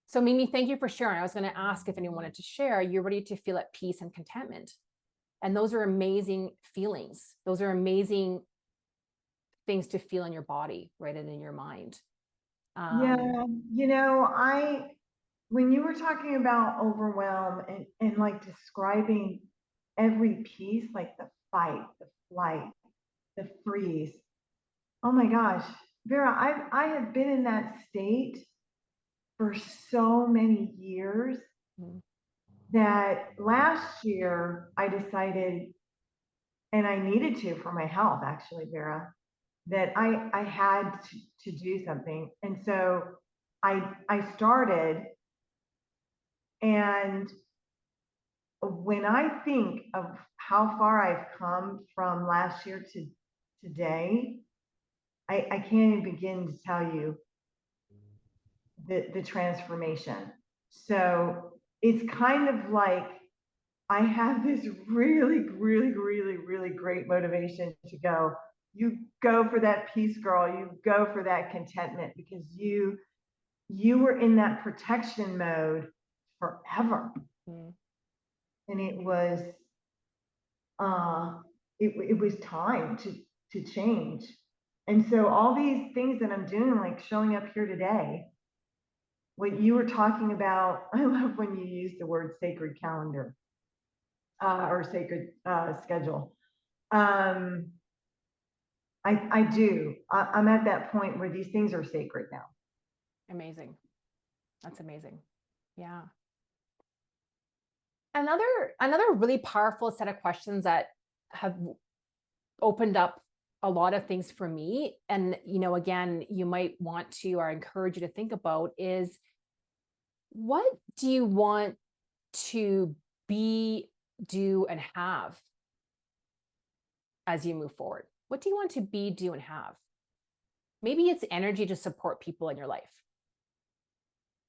So Mimi, thank you for sharing. I was going to ask if anyone wanted to share. You're ready to feel at peace and contentment. And those are amazing feelings. Those are amazing things to feel in your body, right? And in your mind. Yeah, when you were talking about overwhelm and like describing every piece, like the fight, the flight, the freeze. Oh my gosh, Vera, I have been in that state for so many years Mm. that last year I decided, and I needed to for my health, actually, Vera, that I had to do something. And so I started, and when I think of how far I've come from last year to today, I can't even begin to tell you the transformation. So it's kind of like I have this really, really, really, really great motivation to go. You go for that peace, girl. You go for that contentment, because you were in that protection mode forever. Mm. And it was it was time to change. And so all these things that I'm doing, like showing up here today, what you were talking about, I love when you use the word sacred calendar, or sacred schedule. I do. I'm at that point where these things are sacred now. Amazing. That's amazing. Yeah. Another really powerful set of questions that have opened up a lot of things for me, and again, you might want to, or I encourage you to think about, is what do you want to be, do, and have as you move forward? What do you want to be, do, and have? Maybe it's energy to support people in your life.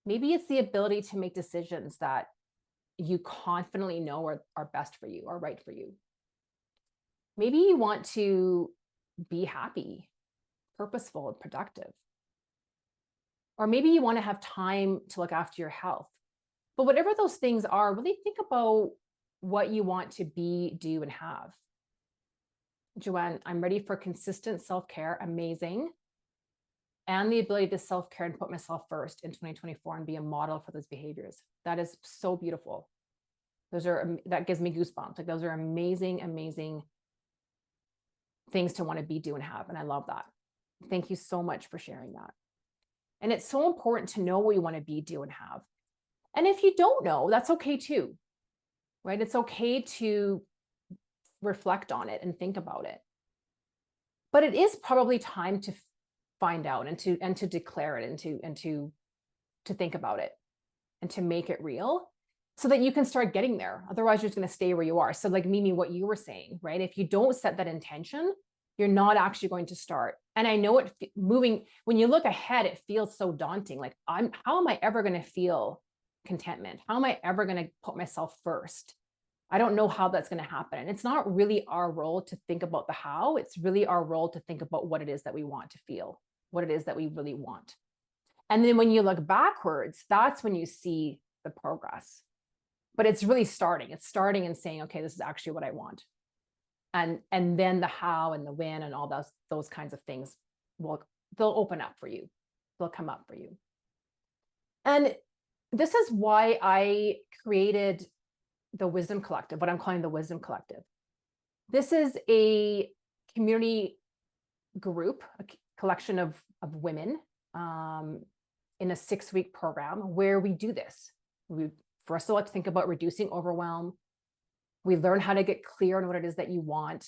Maybe it's the ability to make decisions that you confidently know are best for you, or right for you. Maybe you want to be happy, purposeful, and productive. Or maybe you want to have time to look after your health. But whatever those things are, really think about what you want to be, do, and have. Joanne, I'm ready for consistent self-care. Amazing. And the ability to self-care and put myself first in 2024 and be a model for those behaviors. That is so beautiful. That gives me goosebumps. Like, those are amazing, amazing things to want to be, do, and have. And I love that. Thank you so much for sharing that. And it's so important to know what you want to be, do, and have. And if you don't know, that's okay too, right? It's okay to reflect on it and think about it. But it is probably time to find out and to declare it and to think about it and to make it real, so that you can start getting there. Otherwise, you're just going to stay where you are. So like Mimi, what you were saying, right? If you don't set that intention, you're not actually going to start. And I know moving, when you look ahead, it feels so daunting. Like, how am I ever going to feel contentment? How am I ever going to put myself first? I don't know how that's going to happen. And it's not really our role to think about the how. It's really our role to think about what it is that we want to feel, what it is that we really want. And then when you look backwards, that's when you see the progress. But it's really starting. It's starting and saying, okay, this is actually what I want. And then the how and the when and all those kinds of things they'll open up for you. They'll come up for you. And this is why I created the Wisdom Collective, what I'm calling the Wisdom Collective. This is a community group, a collection of women in a 6-week program where we do this. We first of all think about reducing overwhelm. We learn how to get clear on what it is that you want,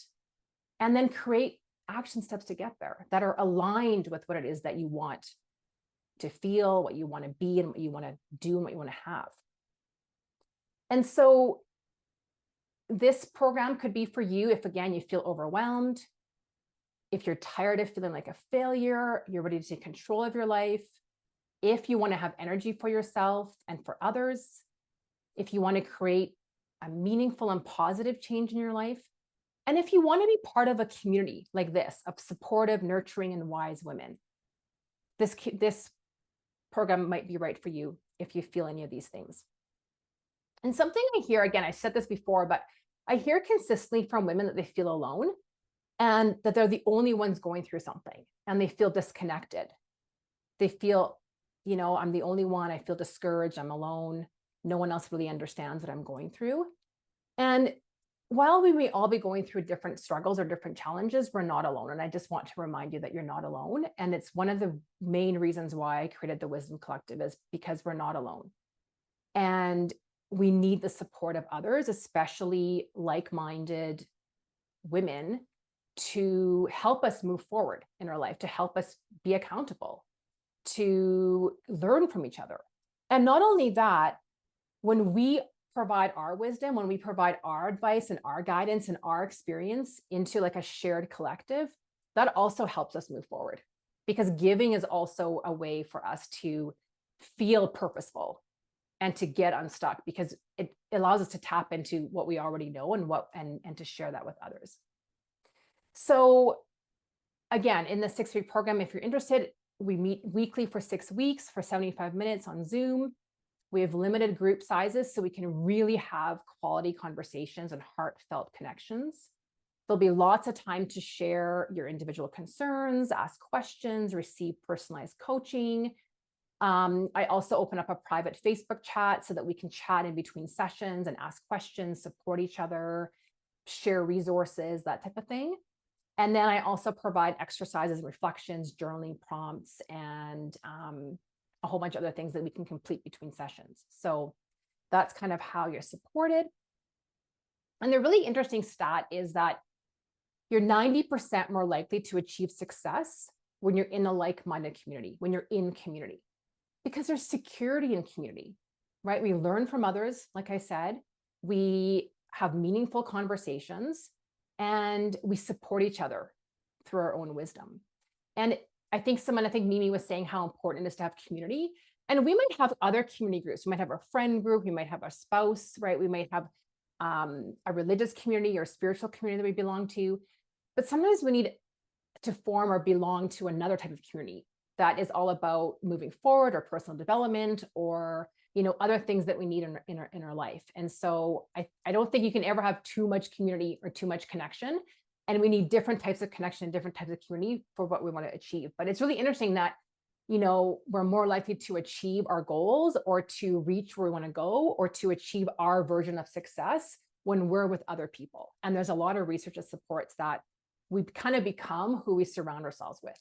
and then create action steps to get there that are aligned with what it is that you want to feel, what you want to be, and what you want to do, and what you want to have. And so this program could be for you if, again, you feel overwhelmed, if you're tired of feeling like a failure, you're ready to take control of your life, if you want to have energy for yourself and for others, if you want to create a meaningful and positive change in your life, and if you want to be part of a community like this of supportive, nurturing, and wise women. This program might be right for you if you feel any of these things. And something I hear, again, I said this before, but I hear consistently from women that they feel alone and that they're the only ones going through something and they feel disconnected. They feel, I'm the only one. I feel discouraged. I'm alone. No one else really understands what I'm going through. And while we may all be going through different struggles or different challenges, we're not alone. And I just want to remind you that you're not alone. And it's one of the main reasons why I created the Wisdom Collective, is because we're not alone. And we need the support of others, especially like-minded women, to help us move forward in our life, to help us be accountable, to learn from each other. And not only that, when we provide our wisdom, when we provide our advice and our guidance and our experience into like a shared collective, that also helps us move forward, because giving is also a way for us to feel purposeful and to get unstuck, because it allows us to tap into what we already know and to share that with others. So again, in the 6-week program, if you're interested, we meet weekly for 6 weeks for 75 minutes on Zoom. We have limited group sizes so we can really have quality conversations and heartfelt connections. There'll be lots of time to share your individual concerns, ask questions, receive personalized coaching. I also open up a private Facebook chat so that we can chat in between sessions and ask questions, support each other, share resources, that type of thing. And then I also provide exercises, reflections, journaling prompts, and a whole bunch of other things that we can complete between sessions. So that's kind of how you're supported. And the really interesting stat is that you're 90% more likely to achieve success when you're in a like-minded community, when you're in community, because there's security in community, right? We learn from others, like I said, we have meaningful conversations, and we support each other through our own wisdom. And I think Mimi was saying how important it is to have community. And we might have other community groups. We might have our friend group, we might have our spouse, right? We might have a religious community or spiritual community that we belong to. But sometimes we need to form or belong to another type of community that is all about moving forward, or personal development, or other things that we need in our life. And so I don't think you can ever have too much community or too much connection. And we need different types of connection, different types of community for what we want to achieve. But it's really interesting that, we're more likely to achieve our goals, or to reach where we want to go, or to achieve our version of success when we're with other people. And there's a lot of research that supports that we kind of become who we surround ourselves with.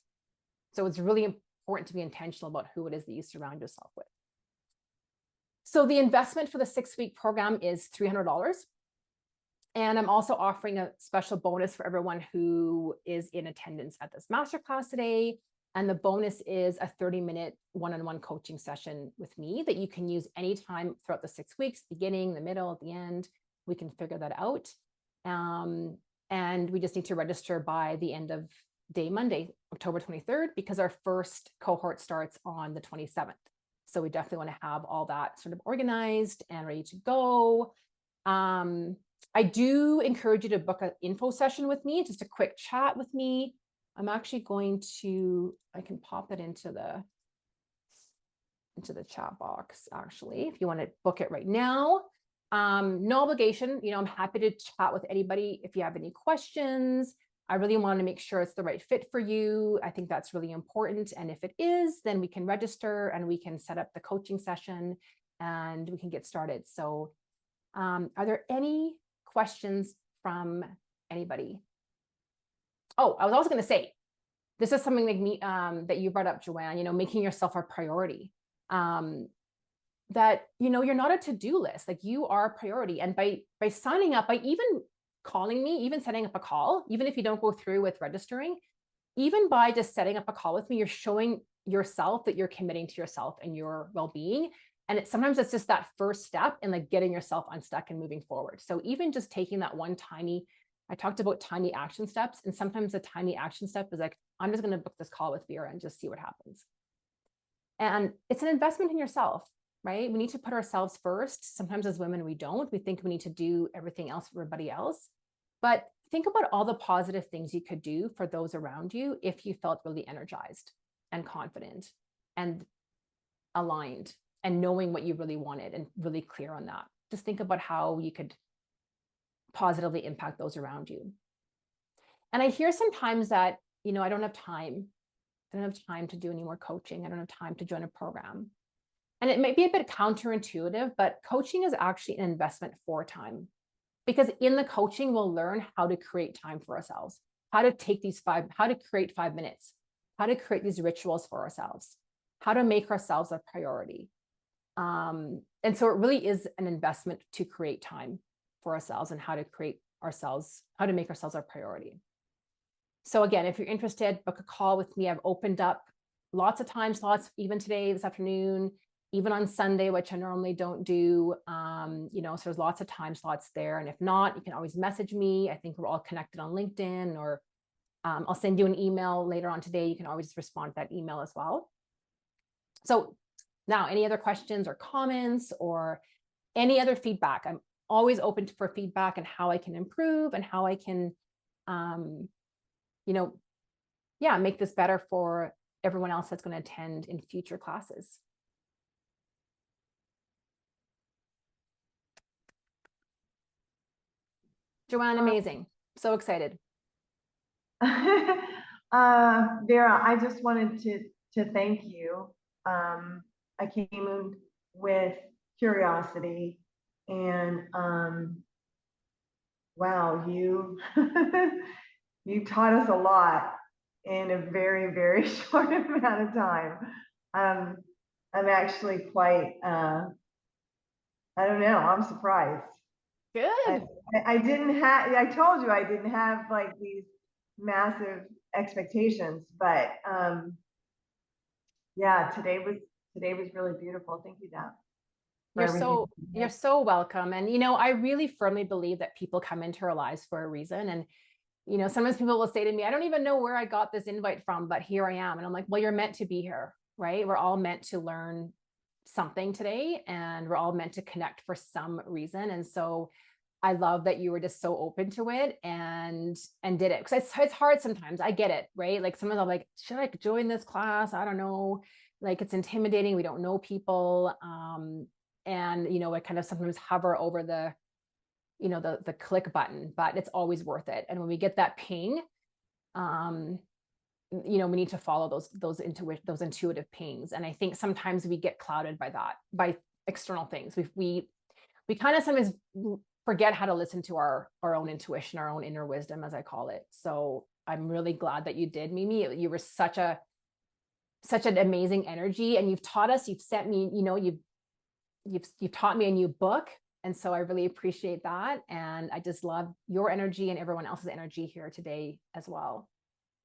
So it's really important to be intentional about who it is that you surround yourself with. So the investment for the 6-week program is $300. And I'm also offering a special bonus for everyone who is in attendance at this masterclass today. And the bonus is a 30-minute one-on-one coaching session with me that you can use anytime throughout the 6 weeks, beginning, the middle, at the end. We can figure that out. And we just need to register by the end of day Monday, October 23rd, because our first cohort starts on the 27th. So we definitely want to have all that sort of organized and ready to go. I do encourage you to book an info session with me, just a quick chat with me. I'm actually going to, I can pop it into the chat box, actually, if you want to book it right now. No obligation, I'm happy to chat with anybody if you have any questions. I really want to make sure it's the right fit for you. I think that's really important. And if it is, then we can register and we can set up the coaching session and we can get started. So are there any questions from anybody? Oh, I was also going to say, this is something like me that you brought up, Joanne, making yourself a priority. That, you're not a to-do list, like you are a priority. And by signing up, by even calling me, even setting up a call, even if you don't go through with registering, even by just setting up a call with me, you're showing yourself that you're committing to yourself and your well-being. And sometimes it's just that first step in like getting yourself unstuck and moving forward. So even just taking that one I talked about tiny action steps, and sometimes a tiny action step is like, I'm just going to book this call with Vera and just see what happens. And it's an investment in yourself, right? We need to put ourselves first. Sometimes as women, we don't. We think we need to do everything else for everybody else. But think about all the positive things you could do for those around you if you felt really energized and confident and aligned and knowing what you really wanted and really clear on that. Just think about how you could positively impact those around you. And I hear sometimes that, I don't have time I don't have time to do any more coaching. I don't have time to join a program. And it might be a bit counterintuitive, but coaching is actually an investment for time. Because in the coaching, we'll learn how to create time for ourselves, how to create 5 minutes, how to create these rituals for ourselves, how to make ourselves a priority. And so it really is an investment to create time for ourselves and how to make ourselves our priority. So again, if you're interested, book a call with me. I've opened up lots of time slots, even today, this afternoon, even on Sunday, which I normally don't do. So there's lots of time slots there. And if not, you can always message me. I think we're all connected on LinkedIn, or I'll send you an email later on today. You can always respond to that email as well. So now, any other questions or comments or any other feedback? I'm always open for feedback and how I can improve and how I can, make this better for everyone else that's going to attend in future classes. Joanne, amazing. So excited. Vera, I just wanted to thank you. I came in with curiosity, and wow, you you taught us a lot in a very, very short amount of time. I'm actually quite, I don't know, I'm surprised. Good. I didn't have, I told you I didn't have like these massive expectations, but yeah, today was really beautiful. Thank you, Deb. You're so welcome. And I really firmly believe that people come into our lives for a reason. And sometimes people will say to me, I don't even know where I got this invite from, but here I am. And I'm like, well, you're meant to be here, right? We're all meant to learn something today, and we're all meant to connect for some reason. And so I love that you were just so open to it and did it. Because it's hard sometimes. I get it, right? Like sometimes I'm like, should I join this class? I don't know. Like it's intimidating. We don't know people. And I kind of sometimes hover over the click button, but it's always worth it. And when we get that ping, we need to follow those intuitive pings. And I think sometimes we get clouded by external things. We kind of sometimes forget how to listen to our own intuition, our own inner wisdom, as I call it. So I'm really glad that you did, Mimi. You were such an amazing energy, and you've taught us, you've sent me, you've taught me a new book. And so I really appreciate that. And I just love your energy and everyone else's energy here today as well.